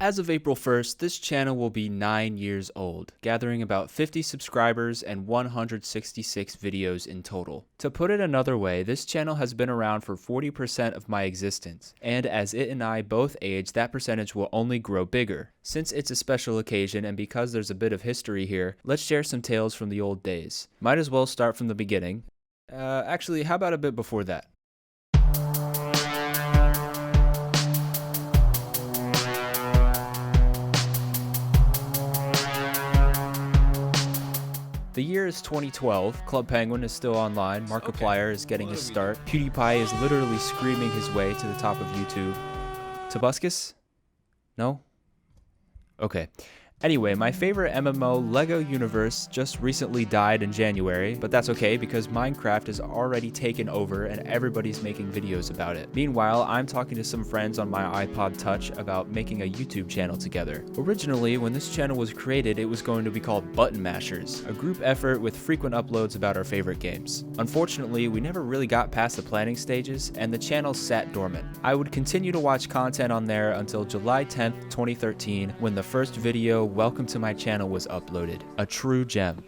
As of April 1st, this channel will be 9 years old, gathering about 50 subscribers and 166 videos in total. To put it another way, this channel has been around for 40% of my existence, and as it and I both age, that percentage will only grow bigger. Since it's a special occasion and because there's a bit of history here, let's share some tales from the old days. Might as well start from the beginning. Actually, how about a bit before that? The year is 2012, Club Penguin is still online, Markiplier is getting his start, Pewdiepie is literally screaming his way to the top of YouTube. Tobuscus? No? Okay. Anyway, my favorite MMO, LEGO Universe, just recently died in January, but that's okay because Minecraft is already taken over and everybody's making videos about it. Meanwhile, I'm talking to some friends on my iPod Touch about making a YouTube channel together. Originally, when this channel was created, it was going to be called Button Mashers, a group effort with frequent uploads about our favorite games. Unfortunately, we never really got past the planning stages, and the channel sat dormant. I would continue to watch content on there until July 10th, 2013, when the first video, Welcome to my channel, was uploaded. A true gem.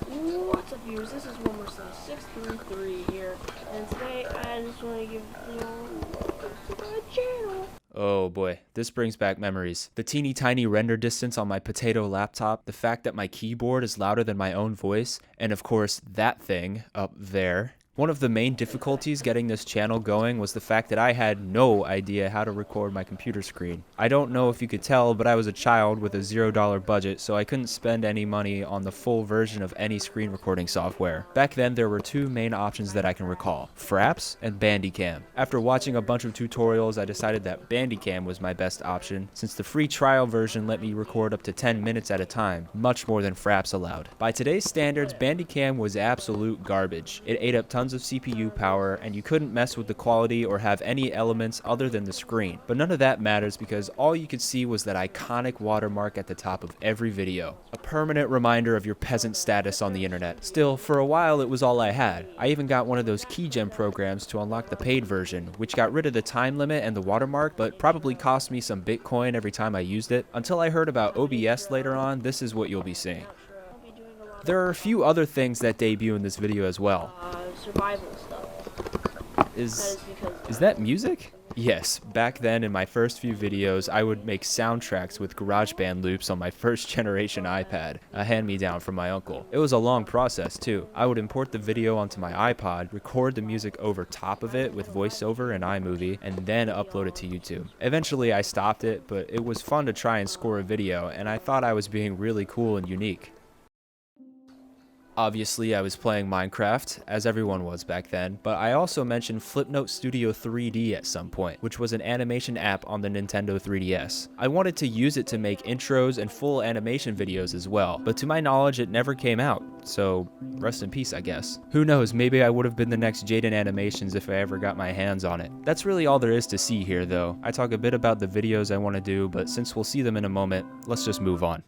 What's up, viewers? This is SethBling633 here, and today I just want to give welcome to my channel. Oh boy, this brings back memories. The teeny tiny render distance on my potato laptop, the fact that my keyboard is louder than my own voice, and of course that thing up there. One of the main difficulties getting this channel going was the fact that I had no idea how to record my computer screen. I don't know if you could tell, but I was a child with a $0 budget, so I couldn't spend any money on the full version of any screen recording software. Back then, there were two main options that I can recall: Fraps and Bandicam. After watching a bunch of tutorials, I decided that Bandicam was my best option, since the free trial version let me record up to 10 minutes at a time, much more than Fraps allowed. By today's standards, Bandicam was absolute garbage. It ate up tons of CPU power, and you couldn't mess with the quality or have any elements other than the screen. But none of that matters because all you could see was that iconic watermark at the top of every video. A permanent reminder of your peasant status on the internet. Still, for a while it was all I had. I even got one of those keygem programs to unlock the paid version, which got rid of the time limit and the watermark, but probably cost me some Bitcoin every time I used it. Until I heard about OBS later on, this is what you'll be seeing. There are a few other things that debut in this video as well. Survival stuff. Is that music? Yes, back then in my first few videos, I would make soundtracks with GarageBand loops on my first generation iPad, a hand-me-down from my uncle. It was a long process too. I would import the video onto my iPod, record the music over top of it with voiceover and iMovie, and then upload it to YouTube. Eventually I stopped it, but it was fun to try and score a video, and I thought I was being really cool and unique. Obviously, I was playing Minecraft, as everyone was back then, but I also mentioned Flipnote Studio 3D at some point, which was an animation app on the Nintendo 3DS. I wanted to use it to make intros and full animation videos as well, but to my knowledge it never came out, so rest in peace, I guess. Who knows, maybe I would have been the next Jaden Animations if I ever got my hands on it. That's really all there is to see here though. I talk a bit about the videos I want to do, but since we'll see them in a moment, let's just move on.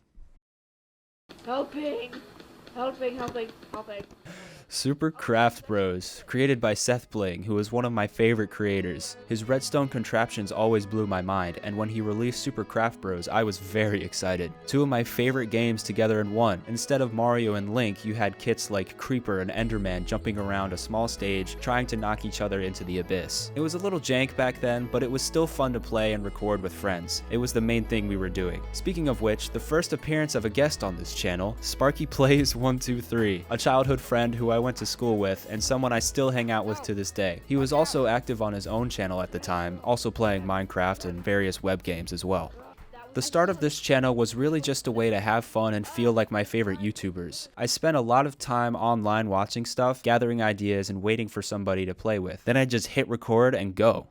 Helping! Helping. Super Craft Bros, created by SethBling, who is one of my favorite creators. His redstone contraptions always blew my mind, and when he released Super Craft Bros, I was very excited. Two of my favorite games together in one. Instead of Mario and Link, you had kits like Creeper and Enderman jumping around a small stage, trying to knock each other into the abyss. It was a little jank back then, but it was still fun to play and record with friends. It was the main thing we were doing. Speaking of which, the first appearance of a guest on this channel, SparkyPlays123, a childhood friend who I went to school with and someone I still hang out with to this day. He was also active on his own channel at the time, also playing Minecraft and various web games as well. The start of this channel was really just a way to have fun and feel like my favorite YouTubers. I spent a lot of time online watching stuff, gathering ideas, and waiting for somebody to play with. Then I'd just hit record and go.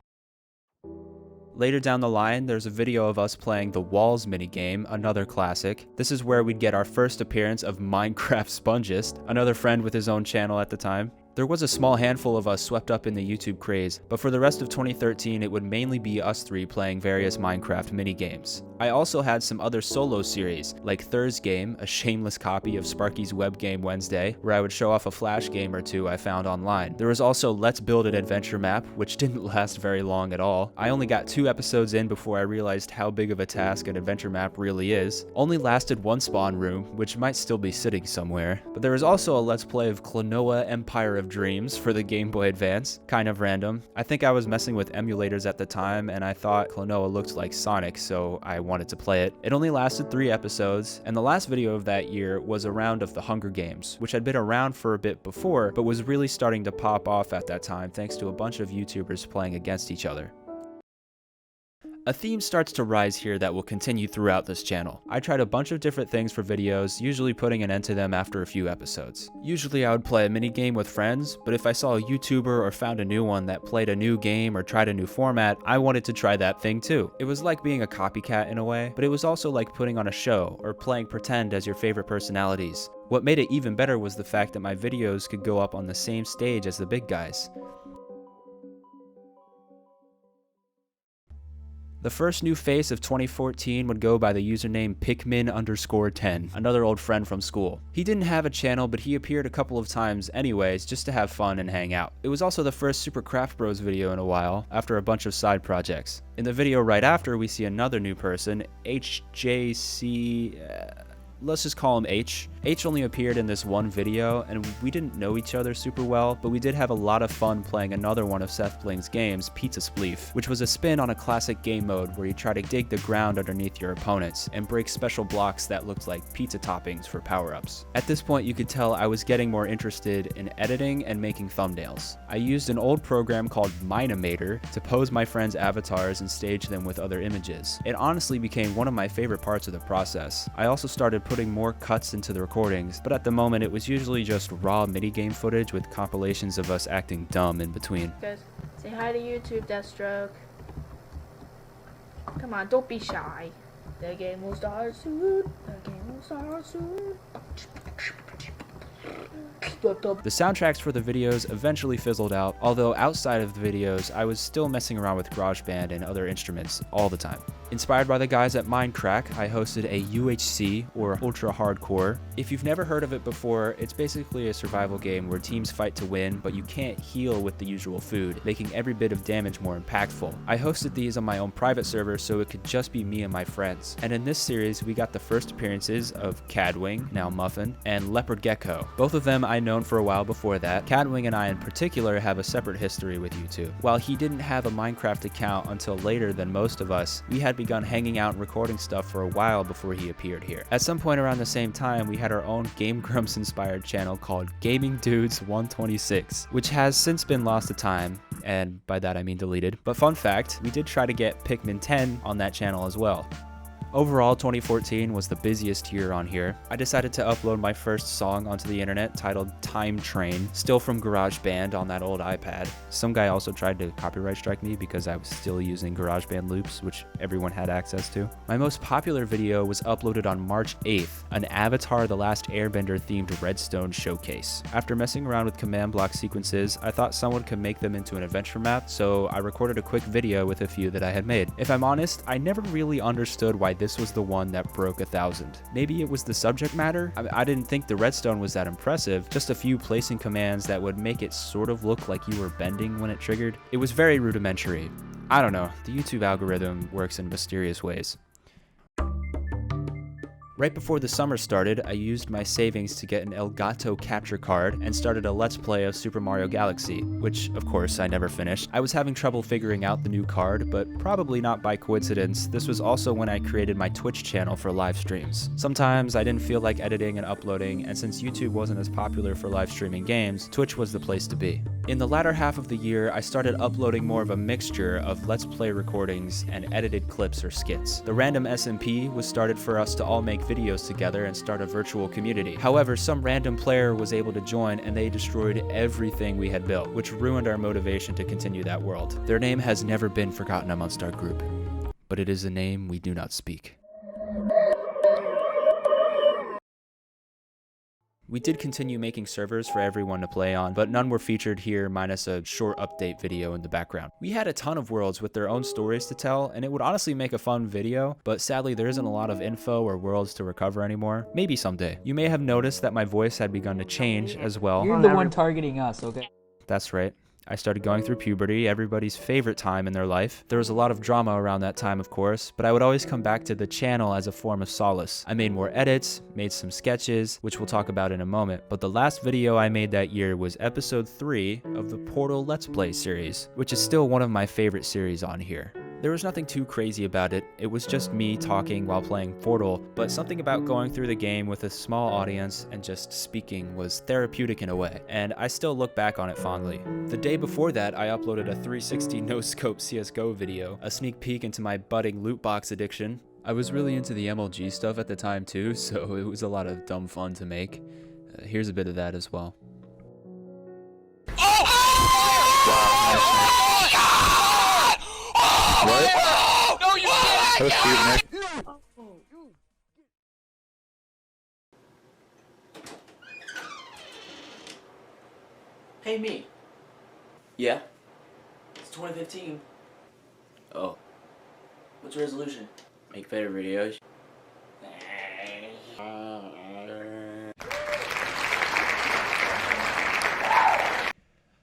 Later down the line, there's a video of us playing the Walls minigame, another classic. This is where we'd get our first appearance of Minecraft Spongist, another friend with his own channel at the time. There was a small handful of us swept up in the YouTube craze, but for the rest of 2013 it would mainly be us three playing various Minecraft minigames. I also had some other solo series, like Thursday Game, a shameless copy of Sparky's Web Game Wednesday, where I would show off a flash game or two I found online. There was also Let's Build an Adventure Map, which didn't last very long at all. I only got 2 episodes in before I realized how big of a task an adventure map really is. Only lasted 1 spawn room, which might still be sitting somewhere. But there was also a Let's Play of Klonoa Empire of Dreams for the Game Boy Advance. Kind of random. I think I was messing with emulators at the time, and I thought Klonoa looked like Sonic, so I wanted to play it. It only lasted 3 episodes, and the last video of that year was a round of the Hunger Games, which had been around for a bit before, but was really starting to pop off at that time thanks to a bunch of YouTubers playing against each other. A theme starts to rise here that will continue throughout this channel. I tried a bunch of different things for videos, usually putting an end to them after a few episodes. Usually I would play a minigame with friends, but if I saw a YouTuber or found a new one that played a new game or tried a new format, I wanted to try that thing too. It was like being a copycat in a way, but it was also like putting on a show or playing pretend as your favorite personalities. What made it even better was the fact that my videos could go up on the same stage as the big guys. The first new face of 2014 would go by the username Pikmin_10, another old friend from school. He didn't have a channel, but he appeared a couple of times anyways, just to have fun and hang out. It was also the first Super Craft Bros video in a while, after a bunch of side projects. In the video right after, we see another new person, HJC... let's just call him H. H only appeared in this one video, and we didn't know each other super well, but we did have a lot of fun playing another one of SethBling's games, Pizza Spleef, which was a spin on a classic game mode where you try to dig the ground underneath your opponents and break special blocks that looked like pizza toppings for power-ups. At this point, you could tell I was getting more interested in editing and making thumbnails. I used an old program called Minimator to pose my friends' avatars and stage them with other images. It honestly became one of my favorite parts of the process. I also started putting more cuts into the recordings, but at the moment it was usually just raw minigame footage with compilations of us acting dumb in between. Guys, say hi to YouTube, Deathstroke. Come on, don't be shy. The game will start soon. The game will start soon. The soundtracks for the videos eventually fizzled out, although outside of the videos, I was still messing around with GarageBand and other instruments all the time. Inspired by the guys at Minecraft, I hosted a UHC, or Ultra Hardcore. If you've never heard of it before, it's basically a survival game where teams fight to win, but you can't heal with the usual food, making every bit of damage more impactful. I hosted these on my own private server so it could just be me and my friends. And in this series, we got the first appearances of Cadwing, now Muffin, and Leopard Gecko. Both of them I'd known for a while before that. Cadwing and I in particular have a separate history with YouTube. While he didn't have a Minecraft account until later than most of us, we had begun hanging out and recording stuff for a while before he appeared here. At some point around the same time, we had our own Game Grumps inspired channel called Gaming Dudes 126, which has since been lost to time, and by that I mean deleted. But fun fact, we did try to get Pikmin 10 on that channel as well. Overall, 2014 was the busiest year on here. I decided to upload my first song onto the internet titled Time Train, still from GarageBand on that old iPad. Some guy also tried to copyright strike me because I was still using GarageBand loops, which everyone had access to. My most popular video was uploaded on March 8th, an Avatar The Last Airbender themed redstone showcase. After messing around with command block sequences, I thought someone could make them into an adventure map, so I recorded a quick video with a few that I had made. If I'm honest, I never really understood why this was the one that broke 1,000. Maybe it was the subject matter? I didn't think the redstone was that impressive, just a few placing commands that would make it sort of look like you were bending when it triggered. It was very rudimentary. I don't know, the YouTube algorithm works in mysterious ways. Right before the summer started, I used my savings to get an Elgato capture card and started a Let's Play of Super Mario Galaxy, which, of course, I never finished. I was having trouble figuring out the new card, but probably not by coincidence, this was also when I created my Twitch channel for live streams. Sometimes I didn't feel like editing and uploading, and since YouTube wasn't as popular for live streaming games, Twitch was the place to be. In the latter half of the year, I started uploading more of a mixture of Let's Play recordings and edited clips or skits. The random SMP was started for us to all make videos together and start a virtual community. However, some random player was able to join and they destroyed everything we had built, which ruined our motivation to continue that world. Their name has never been forgotten amongst our group, but it is a name we do not speak. We did continue making servers for everyone to play on, but none were featured here minus a short update video in the background. We had a ton of worlds with their own stories to tell, and it would honestly make a fun video, but sadly there isn't a lot of info or worlds to recover anymore. Maybe someday. You may have noticed that my voice had begun to change as well. You're the one targeting us, okay? That's right. I started going through puberty, everybody's favorite time in their life. There was a lot of drama around that time, of course, but I would always come back to the channel as a form of solace. I made more edits, made some sketches, which we'll talk about in a moment, but the last video I made that year was episode 3 of the Portal Let's Play series, which is still one of my favorite series on here. There was nothing too crazy about it, it was just me talking while playing Portal, but something about going through the game with a small audience and just speaking was therapeutic in a way, and I still look back on it fondly. The day before that, I uploaded a 360 no-scope CSGO video, a sneak peek into my budding loot box addiction. I was really into the MLG stuff at the time too, so it was a lot of dumb fun to make. Here's a bit of that as well. What? No, you can't! That was cute, Nick. Hey, me. Yeah? It's 2015. Oh. What's your resolution? Make better videos.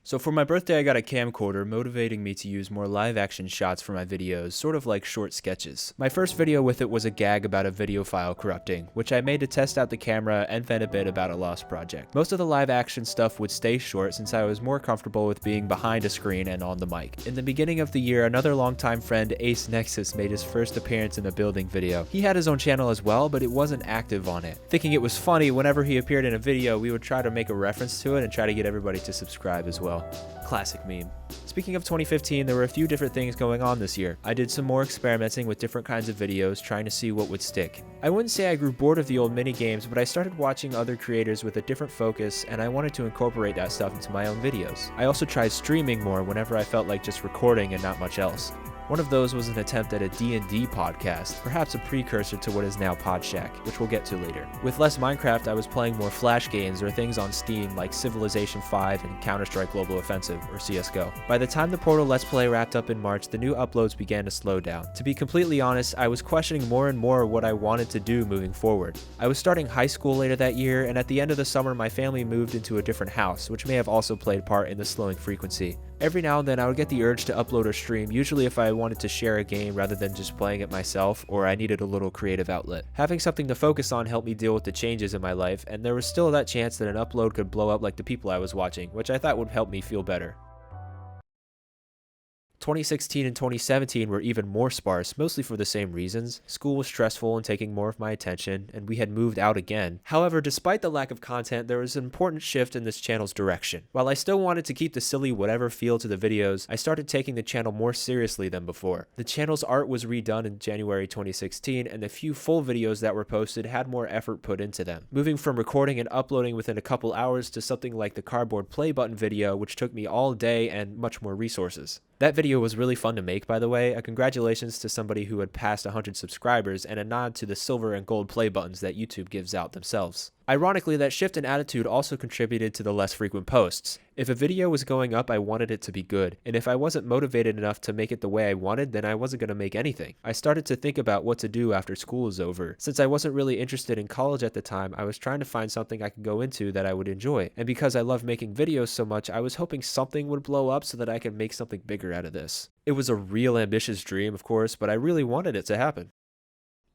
So for my birthday I got a camcorder motivating me to use more live action shots for my videos, sort of like short sketches. My first video with it was a gag about a video file corrupting, which I made to test out the camera and then a bit about a lost project. Most of the live action stuff would stay short since I was more comfortable with being behind a screen and on the mic. In the beginning of the year, another longtime friend, Ace Nexus, made his first appearance in a building video. He had his own channel as well, but it wasn't active on it. Thinking it was funny, whenever he appeared in a video, we would try to make a reference to it and try to get everybody to subscribe as well. Classic meme. Speaking of 2015, there were a few different things going on this year. I did some more experimenting with different kinds of videos, trying to see what would stick. I wouldn't say I grew bored of the old mini games, but I started watching other creators with a different focus, and I wanted to incorporate that stuff into my own videos. I also tried streaming more whenever I felt like just recording and not much else. One of those was an attempt at a D&D podcast, perhaps a precursor to what is now Podshack, which we'll get to later. With less Minecraft, I was playing more Flash games or things on Steam like Civilization 5 and Counter-Strike Global Offensive, or CSGO. By the time the Portal Let's Play wrapped up in March, the new uploads began to slow down. To be completely honest, I was questioning more and more what I wanted to do moving forward. I was starting high school later that year, and at the end of the summer my family moved into a different house, which may have also played part in the slowing frequency. Every now and then I would get the urge to upload or stream, usually if I wanted to share a game rather than just playing it myself, or I needed a little creative outlet. Having something to focus on helped me deal with the changes in my life, and there was still that chance that an upload could blow up like the people I was watching, which I thought would help me feel better. 2016 and 2017 were even more sparse, mostly for the same reasons. School was stressful and taking more of my attention, and we had moved out again. However, despite the lack of content, there was an important shift in this channel's direction. While I still wanted to keep the silly whatever feel to the videos, I started taking the channel more seriously than before. The channel's art was redone in January 2016, and the few full videos that were posted had more effort put into them. Moving from recording and uploading within a couple hours to something like the cardboard play button video, which took me all day and much more resources. That video was really fun to make, by the way. A congratulations to somebody who had passed 100 subscribers, and a nod to the silver and gold play buttons that YouTube gives out themselves. Ironically, that shift in attitude also contributed to the less frequent posts. If a video was going up, I wanted it to be good, and if I wasn't motivated enough to make it the way I wanted, then I wasn't going to make anything. I started to think about what to do after school is over. Since I wasn't really interested in college at the time, I was trying to find something I could go into that I would enjoy, and because I love making videos so much, I was hoping something would blow up so that I could make something bigger out of this. It was a real ambitious dream, of course, but I really wanted it to happen.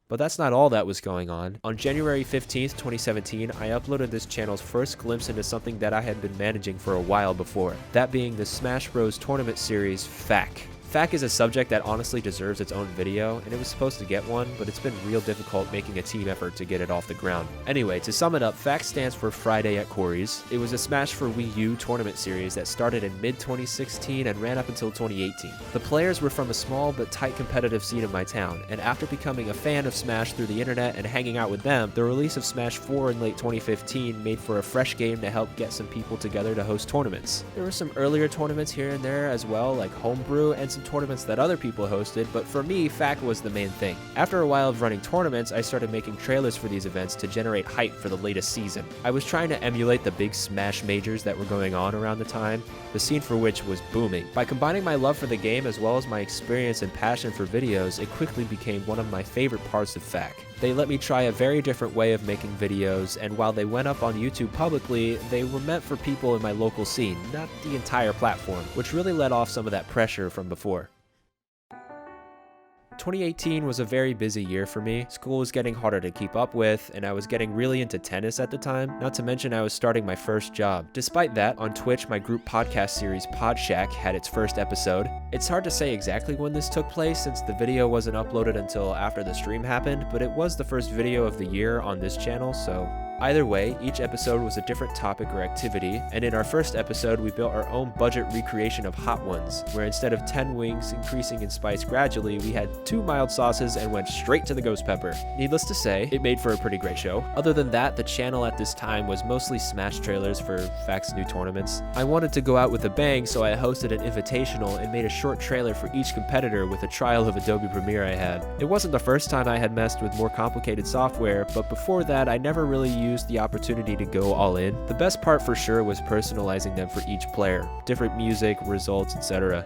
But that's not all that was going on. On January 15th, 2017, I uploaded this channel's first glimpse into something that I had been managing for a while before, that being the Smash Bros. Tournament series, FAQ. FAQ is a subject that honestly deserves its own video, and it was supposed to get one, but it's been real difficult making a team effort to get it off the ground. Anyway, to sum it up, FAQ stands for Friday at Corey's. It was a Smash for Wii U tournament series that started in mid-2016 and ran up until 2018. The players were from a small but tight competitive scene of my town, and after becoming a fan of Smash through the internet and hanging out with them, the release of Smash 4 in late 2015 made for a fresh game to help get some people together to host tournaments. There were some earlier tournaments here and there as well, like Homebrew, and some tournaments that other people hosted, but for me, FAQ was the main thing. After a while of running tournaments, I started making trailers for these events to generate hype for the latest season. I was trying to emulate the big Smash majors that were going on around the time, the scene for which was booming. By combining my love for the game as well as my experience and passion for videos, it quickly became one of my favorite parts of FAQ. They let me try a very different way of making videos, and while they went up on YouTube publicly, they were meant for people in my local scene, not the entire platform, which really let off some of that pressure from before. 2018 was a very busy year for me. School was getting harder to keep up with, and I was getting really into tennis at the time, not to mention I was starting my first job. Despite that, on Twitch, my group podcast series Podshack had its first episode. It's hard to say exactly when this took place since the video wasn't uploaded until after the stream happened, but it was the first video of the year on this channel, so either way, each episode was a different topic or activity, and in our first episode, we built our own budget recreation of Hot Ones, where instead of 10 wings increasing in spice gradually, we had 2 mild sauces and went straight to the ghost pepper. Needless to say, it made for a pretty great show. Other than that, the channel at this time was mostly Smash trailers for FAQ's new tournaments. I wanted to go out with a bang, so I hosted an invitational and made a short trailer for each competitor with a trial of Adobe Premiere I had. It wasn't the first time I had messed with more complicated software, but before that, I never really used the opportunity to go all in. The best part for sure was personalizing them for each player, different music, results, etc.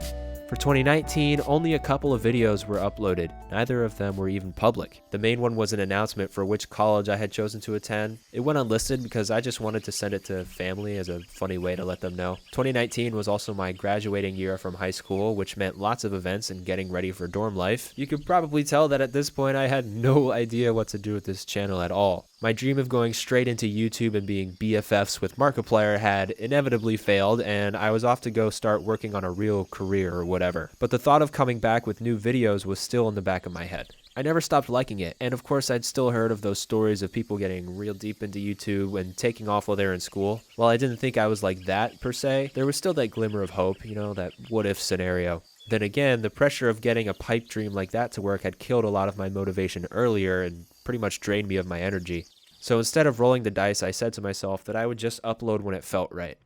For 2019, only a couple of videos were uploaded. Neither of them were even public. The main one was an announcement for which college I had chosen to attend. It went unlisted because I just wanted to send it to family as a funny way to let them know. 2019 was also my graduating year from high school, which meant lots of events and getting ready for dorm life. You could probably tell that at this point I had no idea what to do with this channel at all. My dream of going straight into YouTube and being BFFs with Markiplier had inevitably failed, and I was off to go start working on a real career or whatever. But the thought of coming back with new videos was still in the back of my head. I never stopped liking it, and of course I'd still heard of those stories of people getting real deep into YouTube and taking off while they're in school. While I didn't think I was like that per se, there was still that glimmer of hope, you know, that what-if scenario. Then again, the pressure of getting a pipe dream like that to work had killed a lot of my motivation earlier and pretty much drained me of my energy. So instead of rolling the dice, I said to myself that I would just upload when it felt right.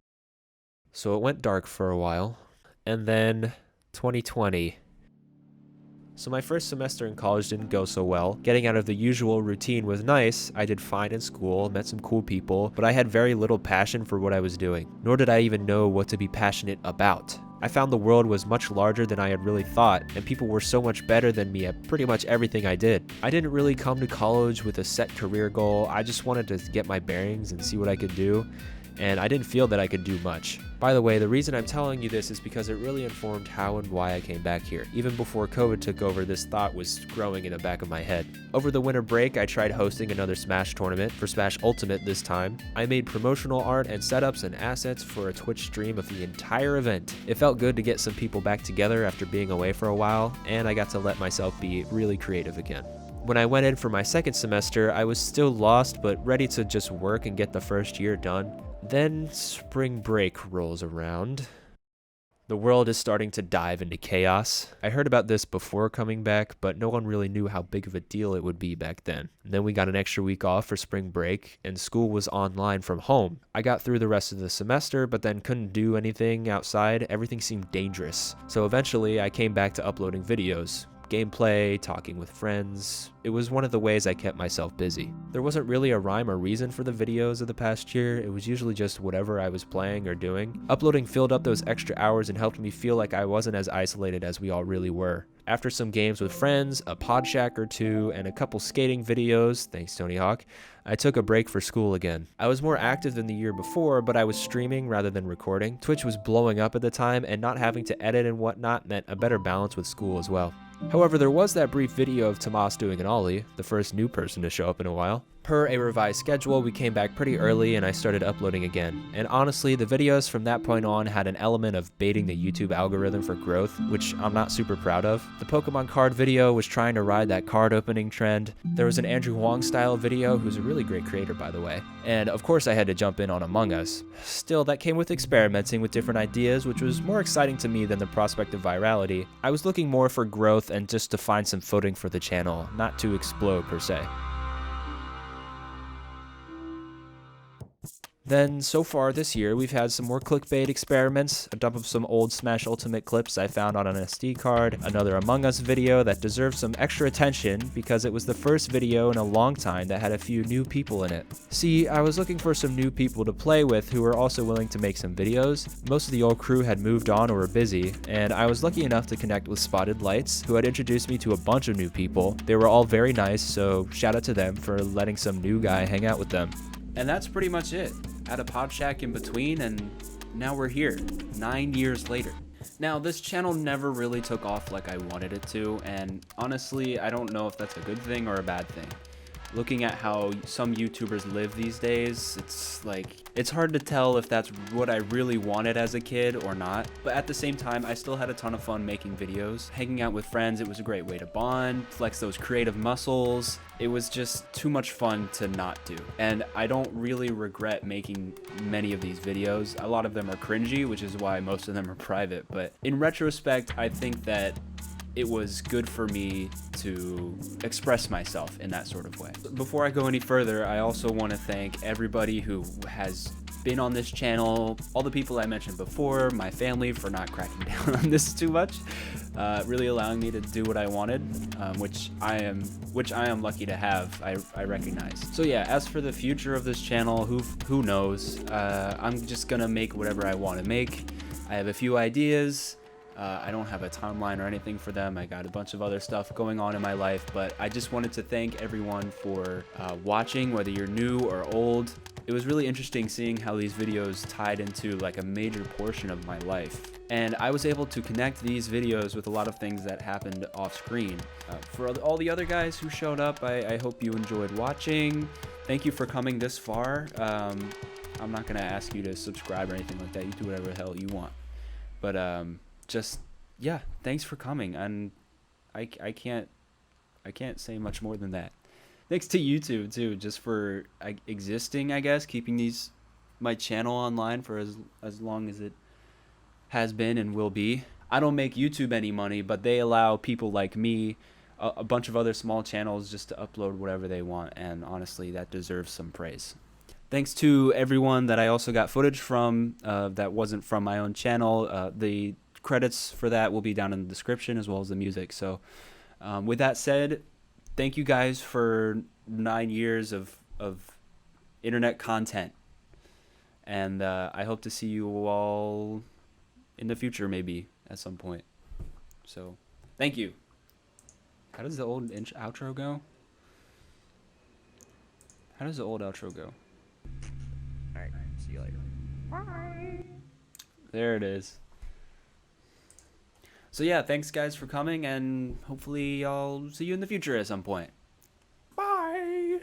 So it went dark for a while, and then 2020. So my first semester in college didn't go so well. Getting out of the usual routine was nice. I did fine in school, met some cool people, but I had very little passion for what I was doing, nor did I even know what to be passionate about. I found the world was much larger than I had really thought, and people were so much better than me at pretty much everything I did. I didn't really come to college with a set career goal. I just wanted to get my bearings and see what I could do, and I didn't feel that I could do much. By the way, the reason I'm telling you this is because it really informed how and why I came back here. Even before COVID took over, this thought was growing in the back of my head. Over the winter break, I tried hosting another Smash tournament, for Smash Ultimate this time. I made promotional art and setups and assets for a Twitch stream of the entire event. It felt good to get some people back together after being away for a while, and I got to let myself be really creative again. When I went in for my second semester, I was still lost but ready to just work and get the first year done. Then spring break rolls around. The world is starting to dive into chaos. I heard about this before coming back, but no one really knew how big of a deal it would be back then. And then we got an extra week off for spring break, and school was online from home. I got through the rest of the semester, but then couldn't do anything outside. Everything seemed dangerous. So eventually, I came back to uploading videos. Gameplay, talking with friends. It was one of the ways I kept myself busy. There wasn't really a rhyme or reason for the videos of the past year. It was usually just whatever I was playing or doing. Uploading filled up those extra hours and helped me feel like I wasn't as isolated as we all really were. After some games with friends, a Podshack or two, and a couple skating videos, thanks Tony Hawk, I took a break for school again. I was more active than the year before, but I was streaming rather than recording. Twitch was blowing up at the time, and not having to edit and whatnot meant a better balance with school as well. However, there was that brief video of Tomas doing an ollie, the first new person to show up in a while. Per a revised schedule, we came back pretty early and I started uploading again. And honestly, the videos from that point on had an element of baiting the YouTube algorithm for growth, which I'm not super proud of. The Pokemon card video was trying to ride that card opening trend. There was an Andrew Huang style video, who's a really great creator by the way. And of course I had to jump in on Among Us. Still, that came with experimenting with different ideas, which was more exciting to me than the prospect of virality. I was looking more for growth and just to find some footing for the channel, not to explode per se. Then, so far this year, we've had some more clickbait experiments, a dump of some old Smash Ultimate clips I found on an SD card, another Among Us video that deserves some extra attention because it was the first video in a long time that had a few new people in it. See, I was looking for some new people to play with who were also willing to make some videos. Most of the old crew had moved on or were busy, and I was lucky enough to connect with Spotted Lights, who had introduced me to a bunch of new people. They were all very nice, so shout out to them for letting some new guy hang out with them. And that's pretty much it. At a pod shack in between, and now we're here, 9 years later. Now, this channel never really took off like I wanted it to, and honestly, I don't know if that's a good thing or a bad thing. Looking at how some YouTubers live these days, it's hard to tell if that's what I really wanted as a kid or not. But at the same time, I still had a ton of fun making videos. Hanging out with friends, it was a great way to bond, flex those creative muscles. It was just too much fun to not do. And I don't really regret making many of these videos. A lot of them are cringy, which is why most of them are private. But in retrospect, I think that it was good for me to express myself in that sort of way. Before I go any further, I also want to thank everybody who has been on this channel, all the people I mentioned before, my family for not cracking down on this too much, really allowing me to do what I wanted, which I am lucky to have, I recognize. So yeah, as for the future of this channel, who knows? I'm just gonna make whatever I want to make. I have a few ideas. I don't have a timeline or anything for them. I got a bunch of other stuff going on in my life, but I just wanted to thank everyone for watching, whether you're new or old. It was really interesting seeing how these videos tied into like a major portion of my life. And I was able to connect these videos with a lot of things that happened off screen. For all the other guys who showed up, I hope you enjoyed watching. Thank you for coming this far. I'm not gonna ask you to subscribe or anything like that. You do whatever the hell you want. But just, yeah, thanks for coming. And I can't say much more than that. Thanks to YouTube too, just for existing, I guess, keeping my channel online for as long as it has been and will be. I don't make YouTube any money, but they allow people like me, a bunch of other small channels, just to upload whatever they want, and honestly, that deserves some praise. Thanks to everyone that I also got footage from that wasn't from my own channel. The credits for that will be down in the description, as well as the music. So with that said, thank you guys for 9 years of internet content, and I hope to see you all in the future, maybe at some point. So thank you. How does the old outro go? How does the old outro go? Alright, see you later. Bye. There it is. So yeah, thanks guys for coming, and hopefully I'll see you in the future at some point. Bye!